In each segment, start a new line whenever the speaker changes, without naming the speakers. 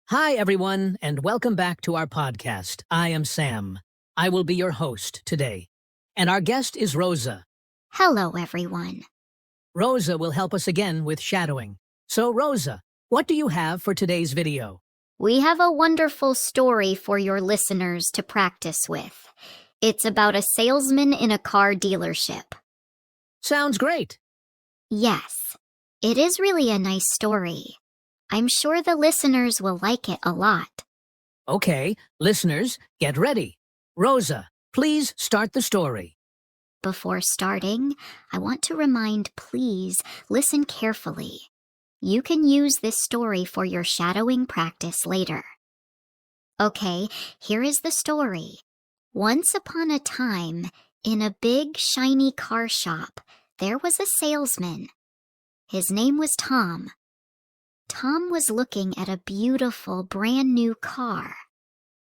Hi, everyone, and welcome back to our podcast. I am Sam. I will be your host today. And our guest is Rosa.
Hello, everyone.
Rosa will help us again with shadowing. So, Rosa, what do you have for today's video?
We have a wonderful story for your listeners to practice with. It's about a salesman in a car dealership.
Sounds great.
Yes, it is really a nice story. I'm sure the listeners will like it a lot.
Okay, listeners, get ready. Rosa, please start the story.
Before starting, I want to please listen carefully. You can use this story for your shadowing practice later. Okay, here is the story. Once upon a time, in a big, shiny car shop, there was a salesman. His name was Tom. Tom was looking at a beautiful, brand-new car.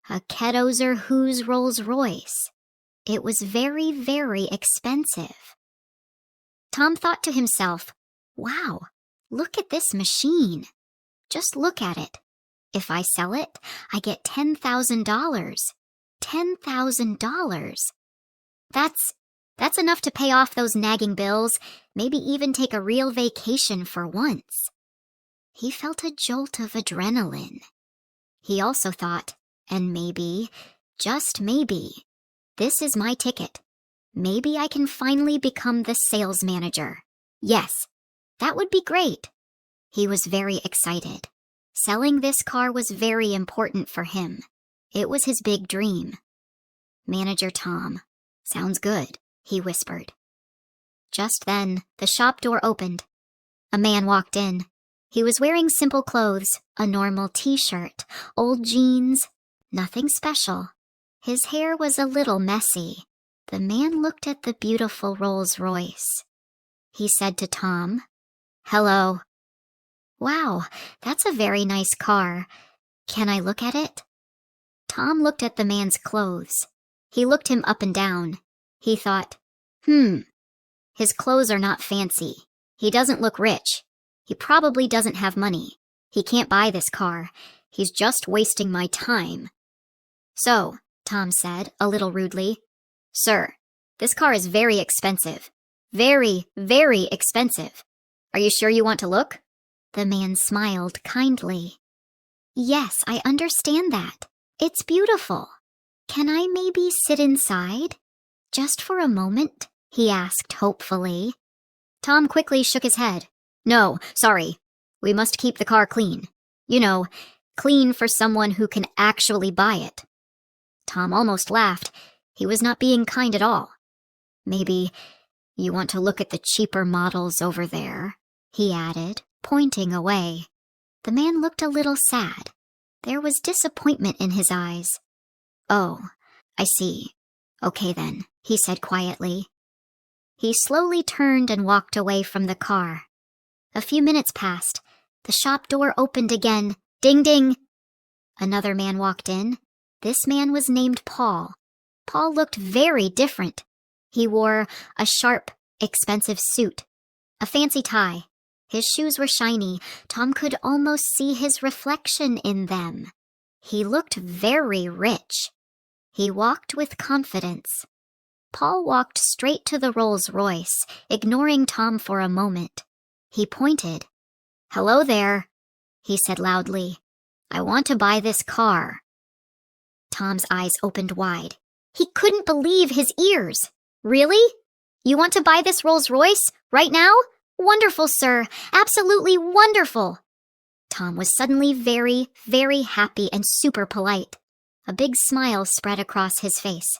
A Kettozer Who's Rolls Royce. It was very, very expensive. Tom thought to himself, wow, look at this machine. Just look at it. If I sell it, I get $10,000. $10,000. That's enough to pay off those nagging bills, maybe even take a real vacation for once. He felt a jolt of adrenaline. He also thought, and maybe, just maybe, this is my ticket. Maybe I can finally become the sales manager. Yes, that would be great. He was very excited. Selling this car was very important for him. It was his big dream. Manager Tom. Sounds good, he whispered. Just then, the shop door opened. A man walked in. He was wearing simple clothes, a normal t-shirt, old jeans, nothing special. His hair was a little messy. The man looked at the beautiful Rolls Royce. He said to Tom, "Hello." "Wow, that's a very nice car. Can I look at it?" Tom looked at the man's clothes. He looked him up and down. He thought, his clothes are not fancy. He doesn't look rich. He probably doesn't have money. He can't buy this car. He's just wasting my time. "So," Tom said, a little rudely, "Sir, this car is very expensive. Very, very expensive. Are you sure you want to look?" The man smiled kindly. "Yes, I understand that. It's beautiful. Can I maybe sit inside? Just for a moment?" he asked hopefully. Tom quickly shook his head. "No, sorry. We must keep the car clean. You know, clean for someone who can actually buy it." Tom almost laughed. He was not being kind at all. "Maybe you want to look at the cheaper models over there," he added, pointing away. The man looked a little sad. There was disappointment in his eyes. "Oh, I see. Okay then," he said quietly. He slowly turned and walked away from the car. A few minutes passed. The shop door opened again. Ding, ding. Another man walked in. This man was named Paul. Paul looked very different. He wore a sharp, expensive suit, a fancy tie. His shoes were shiny. Tom could almost see his reflection in them. He looked very rich. He walked with confidence. Paul walked straight to the Rolls Royce, ignoring Tom for a moment. He pointed. "Hello there," he said loudly. "I want to buy this car." Tom's eyes opened wide. He couldn't believe his ears. "Really? You want to buy this Rolls Royce right now? Wonderful, sir. Absolutely wonderful." Tom was suddenly very, very happy and super polite. A big smile spread across his face.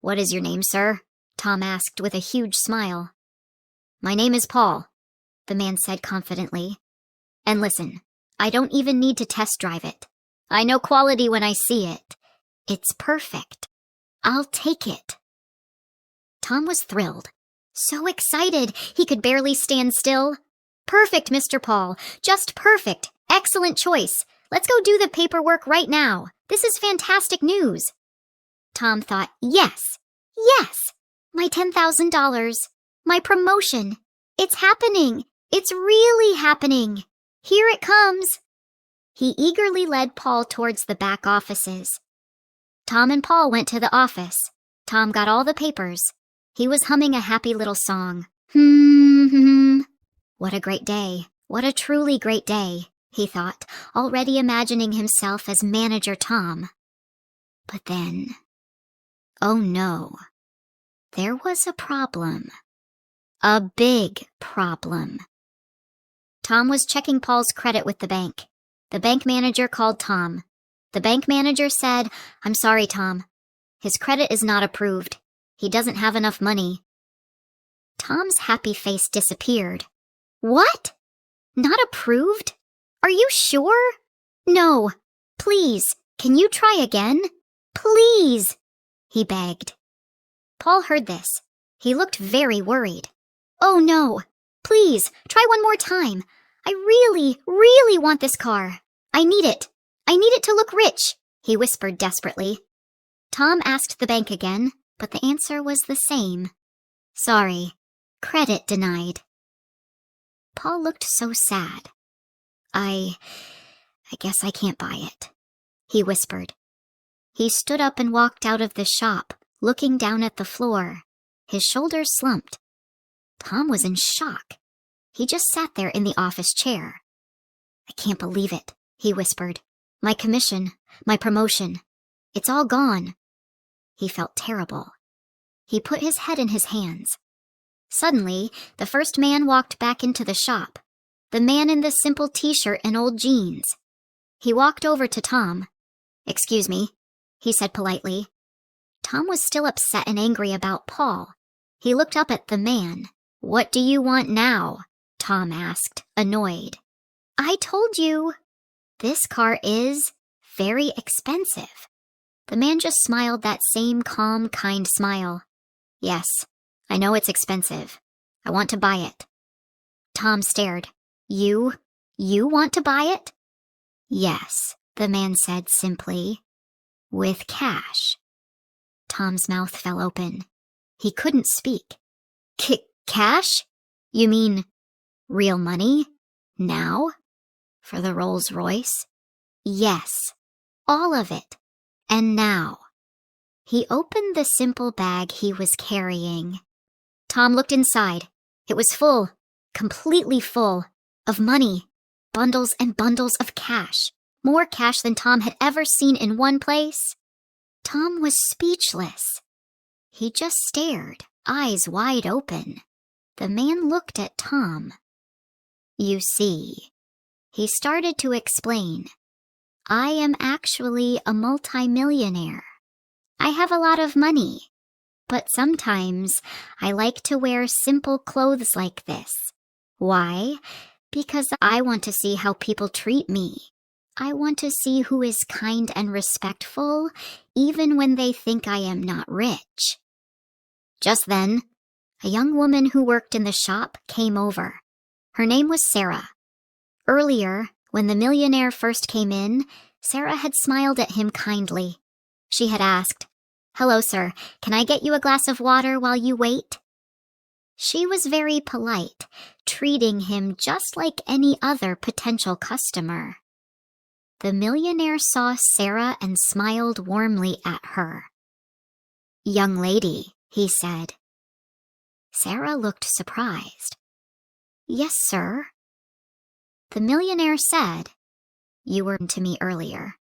"What is your name, sir?" Tom asked with a huge smile. "My name is Paul," the man said confidently. "And listen, I don't even need to test drive it. I know quality when I see it. It's perfect. I'll take it." Tom was thrilled. So excited, he could barely stand still. "Perfect, Mr. Paul. Just perfect. Excellent choice. Let's go do the paperwork right now. This is fantastic news." Tom thought, yes, my $10,000. My promotion. It's happening. It's really happening. Here it comes. He eagerly led Paul towards the back offices. Tom and Paul went to the office. Tom got all the papers. He was humming a happy little song. What a great day. What a truly great day, he thought, already imagining himself as Manager Tom. But then, oh no, there was a problem. A big problem. Tom was checking Paul's credit with the bank. The bank manager called Tom. The bank manager said, "I'm sorry, Tom. His credit is not approved. He doesn't have enough money." Tom's happy face disappeared. What? Not approved? Are you sure? No. Please, can you try again? Please, he begged. Paul heard this. He looked very worried. Oh no. Please, try one more time. I really, really want this car. I need it. I need it to look rich, he whispered desperately. Tom asked the bank again, but the answer was the same. Sorry. Credit denied. Paul looked so sad. I guess I can't buy it, he whispered. He stood up and walked out of the shop, looking down at the floor. His shoulders slumped. Tom was in shock. He just sat there in the office chair. I can't believe it, he whispered. My commission, my promotion, it's all gone. He felt terrible. He put his head in his hands. Suddenly, the first man walked back into the shop. The man in the simple t-shirt and old jeans. He walked over to Tom. Excuse me, he said politely. Tom was still upset and angry about Paul. He looked up at the man. What do you want now? Tom asked, annoyed. I told you. This car is very expensive. The man just smiled that same calm, kind smile. Yes, I know it's expensive. I want to buy it. Tom stared. You want to buy it? Yes, the man said simply. With cash. Tom's mouth fell open. He couldn't speak. Cash? You mean real money? Now? For the Rolls Royce? Yes, all of it. And now. He opened the simple bag he was carrying. Tom looked inside. It was full, completely full, of money, bundles and bundles of cash, more cash than Tom had ever seen in one place. Tom was speechless. He just stared, eyes wide open. The man looked at Tom. You see, he started to explain. I am actually a multimillionaire. I have a lot of money, but sometimes I like to wear simple clothes like this. Why? Because I want to see how people treat me. I want to see who is kind and respectful, even when they think I am not rich. Just then, a young woman who worked in the shop came over. Her name was Sarah. Earlier, when the millionaire first came in, Sarah had smiled at him kindly. She had asked, "Hello, sir, can I get you a glass of water while you wait?" She was very polite, treating him just like any other potential customer. The millionaire saw Sarah and smiled warmly at her. "Young lady," he said. Sarah looked surprised. "Yes, sir." The millionaire said, "You were to me earlier.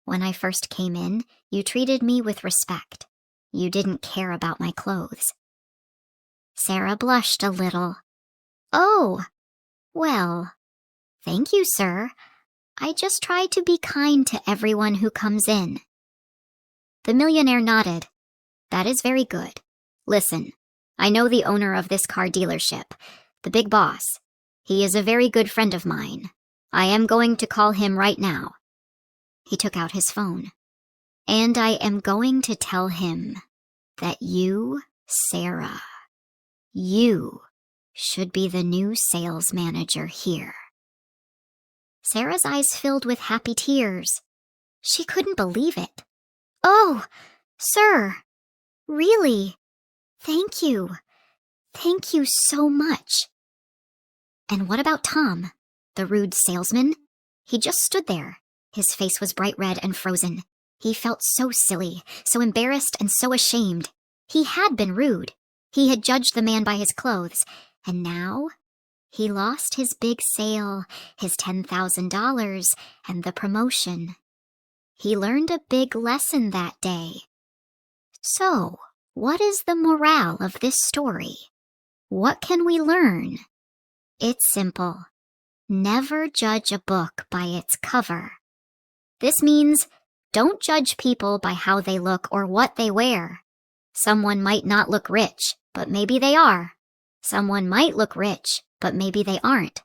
When I first came in, you treated me with respect. You didn't care about my clothes." Sarah blushed a little. "Oh, well, thank you, sir. I just try to be kind to everyone who comes in." The millionaire nodded. "That is very good. Listen, I know the owner of this car dealership, the big boss. He is a very good friend of mine. I am going to call him right now." He took out his phone. "And I am going to tell him that you, Sarah, you should be the new sales manager here." Sarah's eyes filled with happy tears. She couldn't believe it. "Oh, sir, really? Thank you. Thank you so much." And what about Tom, the rude salesman? He just stood there. His face was bright red and frozen. He felt so silly, so embarrassed, and so ashamed. He had been rude. He had judged the man by his clothes, and now he lost his big sale, his $10,000, and the promotion. He learned a big lesson that day. So, what is the morale of this story? What can we learn? It's simple. Never judge a book by its cover. This means don't judge people by how they look or what they wear. Someone might not look rich, but maybe they are. Someone might look rich, but maybe they aren't.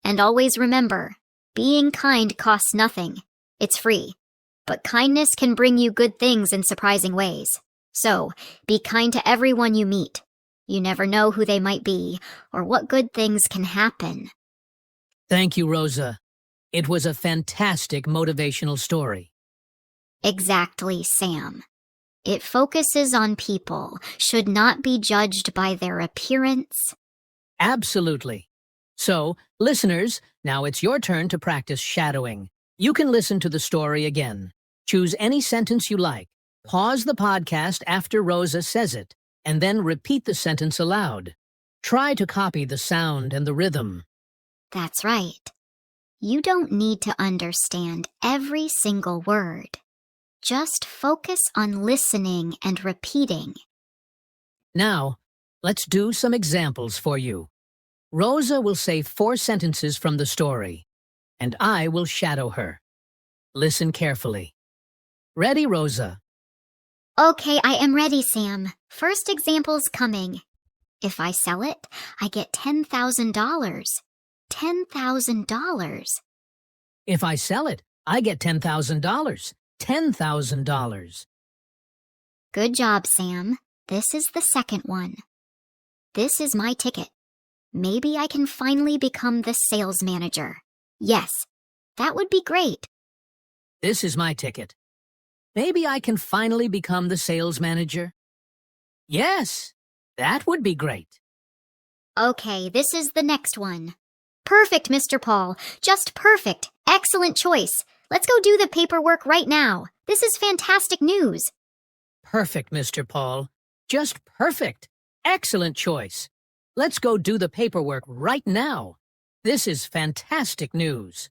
And always remember, being kind costs nothing. It's free. But kindness can bring you good things in surprising ways. So, be kind to everyone you meet. You never know who they might be or what good things can happen.
Thank you, Rosa. It was a fantastic motivational story.
Exactly, Sam. It focuses on people, should not be judged by their appearance.
Absolutely. So, listeners, now it's your turn to practice shadowing. You can listen to the story again. Choose any sentence you like. Pause the podcast after Rosa says it, and then repeat the sentence aloud. Try to copy the sound and the rhythm.
That's right. You don't need to understand every single word. Just focus on listening and repeating.
Now, let's do some examples for you. Rosa will say 4 sentences from the story, and I will shadow her. Listen carefully. Ready, Rosa?
Okay, I am ready, Sam. First example's coming. If I sell it, I get $10,000. $10,000.
If I sell it, I get $10,000. $10,000.
Good job, Sam. This is the second one. This is my ticket. Maybe I can finally become the sales manager. Yes, that would be great.
This is my ticket. Maybe I can finally become the sales manager. Yes, that would be great.
Okay, this is the next one. Perfect, Mr. Paul. Just perfect. Excellent choice. Let's go do the paperwork right now. This is fantastic news.
Perfect, Mr. Paul. Just perfect. Excellent choice. Let's go do the paperwork right now. This is fantastic news.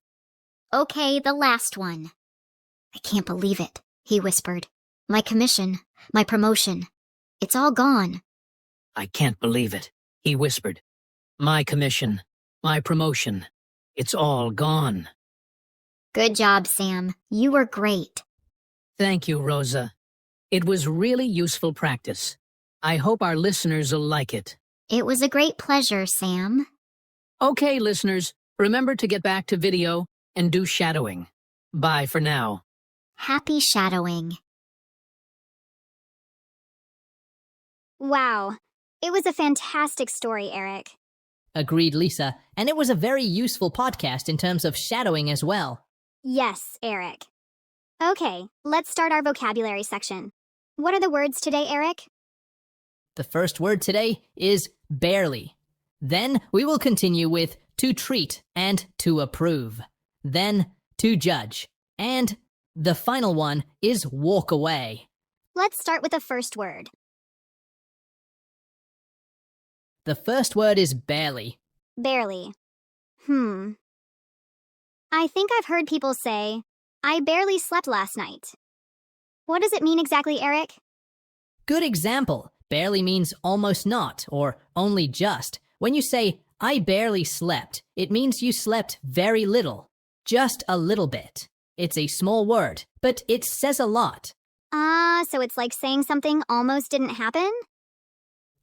Okay, the last one. I can't believe it, he whispered. My commission, my promotion. It's all gone.
I can't believe it, he whispered. My commission, my promotion. It's all gone.
Good job, Sam. You were great.
Thank you, Rosa. It was really useful practice. I hope our listeners will like it.
It was a great pleasure, Sam.
Okay, listeners, remember to get back to video and do shadowing. Bye for now.
Happy shadowing.
Wow. It was a fantastic story, Eric.
Agreed, Lisa. And it was a very useful podcast in terms of shadowing as well.
Yes, Eric. Okay, let's start our vocabulary section. What are the words today, Eric?
The first word today is barely. Then we will continue with to treat and to approve. Then to judge. And the final one is walk away.
Let's start with the first word.
The first word is barely.
Barely. I think I've heard people say, I barely slept last night. What does it mean exactly, Eric?
Good example. Barely means almost not or only just. When you say, I barely slept, it means you slept very little. Just a little bit. It's a small word, but it says a lot.
So it's like saying something almost didn't happen?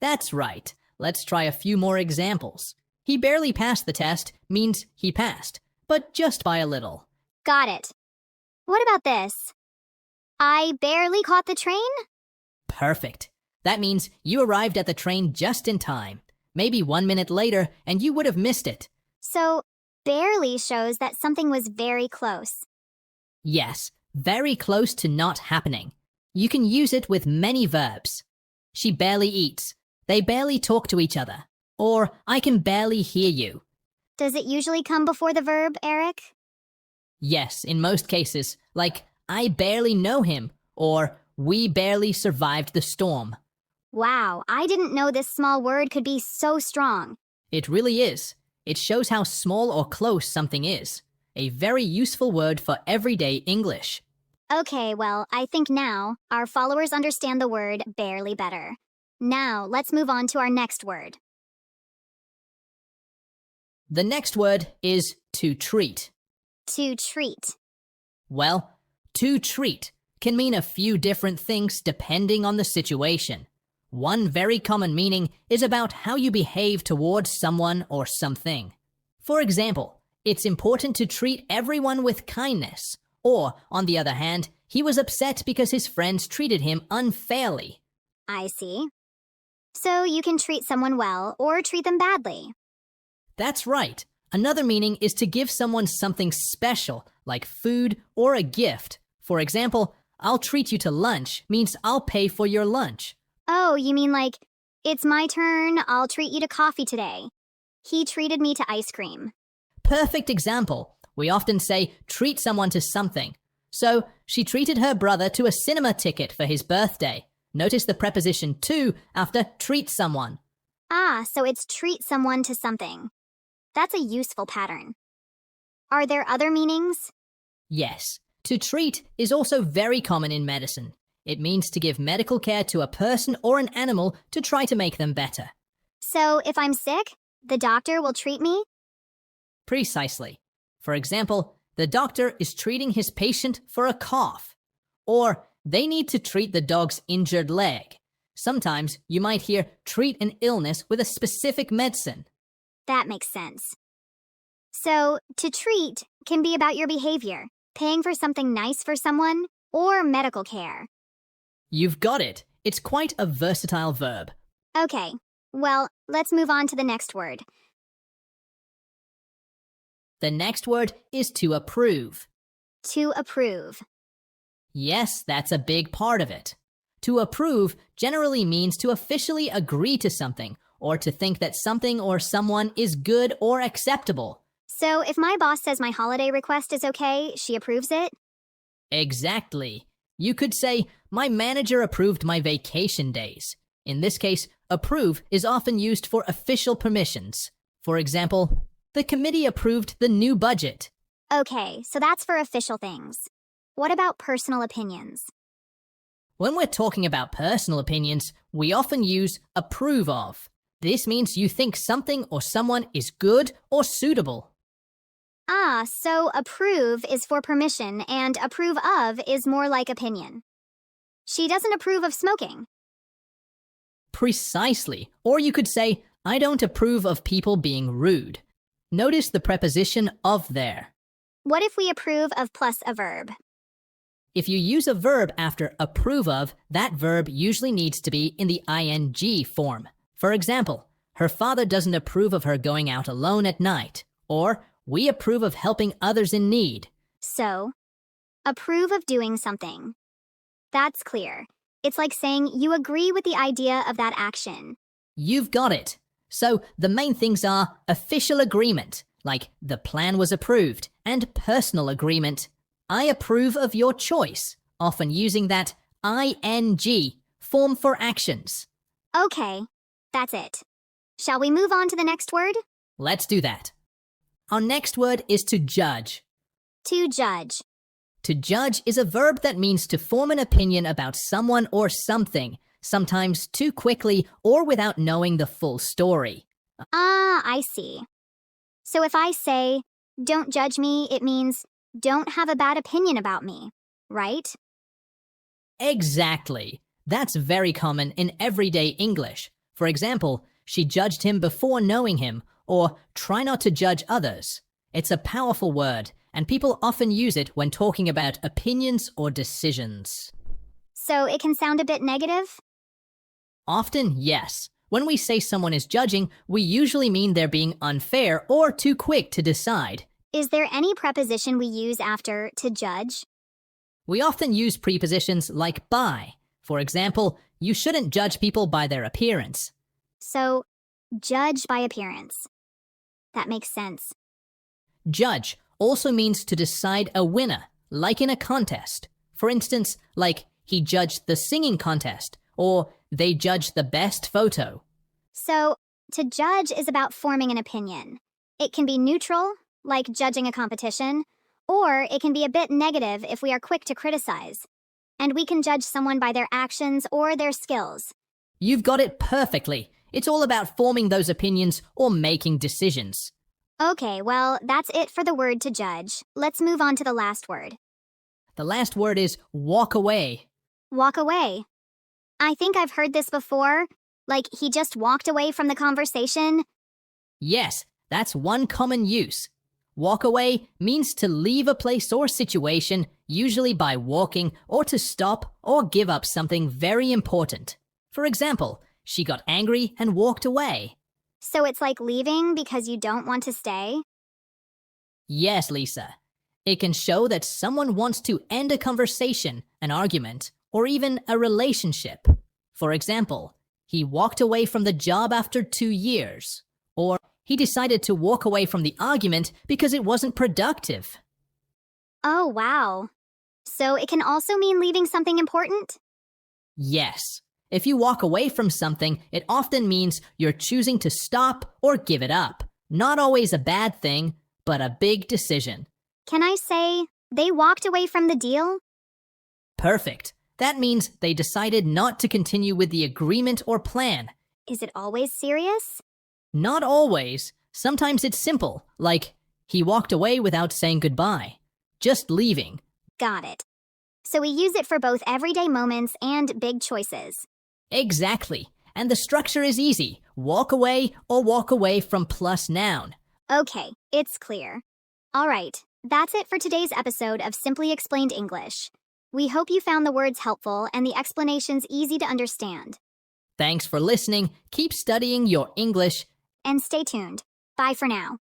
That's right. Let's try a few more examples. He barely passed the test means he passed, but just by a little.
Got it. What about this? I barely caught the train?
Perfect. That means you arrived at the train just in time. Maybe 1 minute later, and you would have missed it.
So, barely shows that something was very close.
Yes, very close to not happening. You can use it with many verbs. She barely eats. They barely talk to each other. Or, I can barely hear you.
Does it usually come before the verb, Eric?
Yes, in most cases, like I barely know him or we barely survived the storm.
Wow, I didn't know this small word could be so strong.
It really is. It shows how small or close something is. A very useful word for everyday English.
Okay, well, I think now our followers understand the word barely better. Now, let's move on to our next word.
The next word is to treat.
To treat.
Well, to treat can mean a few different things depending on the situation. One very common meaning is about how you behave towards someone or something. For example, it's important to treat everyone with kindness. Or, on the other hand, he was upset because his friends treated him unfairly.
I see. So you can treat someone well or treat them badly.
That's right. Another meaning is to give someone something special, like food or a gift. For example, I'll treat you to lunch means I'll pay for your lunch.
Oh, you mean like, it's my turn, I'll treat you to coffee today. He treated me to ice cream.
Perfect example. We often say treat someone to something. So, she treated her brother to a cinema ticket for his birthday. Notice the preposition to after treat someone.
Ah, so it's treat someone to something. That's a useful pattern. Are there other meanings?
Yes. To treat is also very common in medicine. It means to give medical care to a person or an animal to try to make them better.
So if I'm sick, the doctor will treat me?
Precisely. For example, the doctor is treating his patient for a cough. Or they need to treat the dog's injured leg. Sometimes you might hear treat an illness with a specific medicine.
That makes sense. So, to treat can be about your behavior, paying for something nice for someone, or medical care.
You've got it. It's quite a versatile verb.
Okay, well, let's move on to the next word.
The next word is to approve.
To approve.
Yes, that's a big part of it. To approve generally means to officially agree to something, or to think that something or someone is good or acceptable.
So if my boss says my holiday request is okay, she approves it?
Exactly. You could say, my manager approved my vacation days. In this case, approve is often used for official permissions. For example, the committee approved the new budget.
Okay, so that's for official things. What about personal opinions?
When we're talking about personal opinions, we often use approve of. This means you think something or someone is good or suitable.
Ah, so approve is for permission and approve of is more like opinion. She doesn't approve of smoking.
Precisely. Or you could say, I don't approve of people being rude. Notice the preposition of there.
What if we approve of plus a verb?
If you use a verb after approve of, that verb usually needs to be in the ing form. For example, her father doesn't approve of her going out alone at night. Or, we approve of helping others in need.
So, approve of doing something. That's clear. It's like saying you agree with the idea of that action.
You've got it. So, the main things are official agreement, like the plan was approved, and personal agreement. I approve of your choice, often using that ing form for actions.
Okay, that's it. Shall we move on to the next word?
Let's do that. Our next word is to judge.
To judge.
To judge is a verb that means to form an opinion about someone or something, sometimes too quickly or without knowing the full story.
Ah, I see. So if I say, don't judge me, it means don't have a bad opinion about me, right?
Exactly. That's very common in everyday English. For example, she judged him before knowing him, or try not to judge others. It's a powerful word, and people often use it when talking about opinions or decisions.
So it can sound a bit negative?
Often, yes. When we say someone is judging, we usually mean they're being unfair or too quick to decide.
Is there any preposition we use after to judge?
We often use prepositions like by. For example, you shouldn't judge people by their appearance.
So, judge by appearance. That makes sense.
Judge also means to decide a winner, like in a contest. For instance, like he judged the singing contest, or they judged the best photo.
So, to judge is about forming an opinion. It can be neutral, like judging a competition, or it can be a bit negative if we are quick to criticize. And we can judge someone by their actions or their skills.
You've got it perfectly. It's all about forming those opinions or making decisions.
Okay, well, that's it for the word to judge. Let's move on to the last word.
The last word is walk away.
Walk away. I think I've heard this before. Like, he just walked away from the conversation.
Yes, that's one common use. Walk away means to leave a place or situation, usually by walking, or to stop or give up something very important. For example, she got angry and walked away.
So it's like leaving because you don't want to stay?
Yes, Lisa. It can show that someone wants to end a conversation, an argument, or even a relationship. For example, he walked away from the job after 2 years. Or he decided to walk away from the argument because it wasn't productive.
Oh, wow. So it can also mean leaving something important?
Yes. If you walk away from something, it often means you're choosing to stop or give it up. Not always a bad thing, but a big decision.
Can I say, they walked away from the deal?
Perfect. That means they decided not to continue with the agreement or plan.
Is it always serious?
Not always. Sometimes it's simple, like he walked away without saying goodbye. Just leaving.
Got it. So we use it for both everyday moments and big choices.
Exactly. And the structure is easy. Walk away or walk away from plus noun.
Okay, it's clear. All right, that's it for today's episode of Simply Explained English. We hope you found the words helpful and the explanations easy to understand.
Thanks for listening. Keep studying your English.
And stay tuned. Bye for now.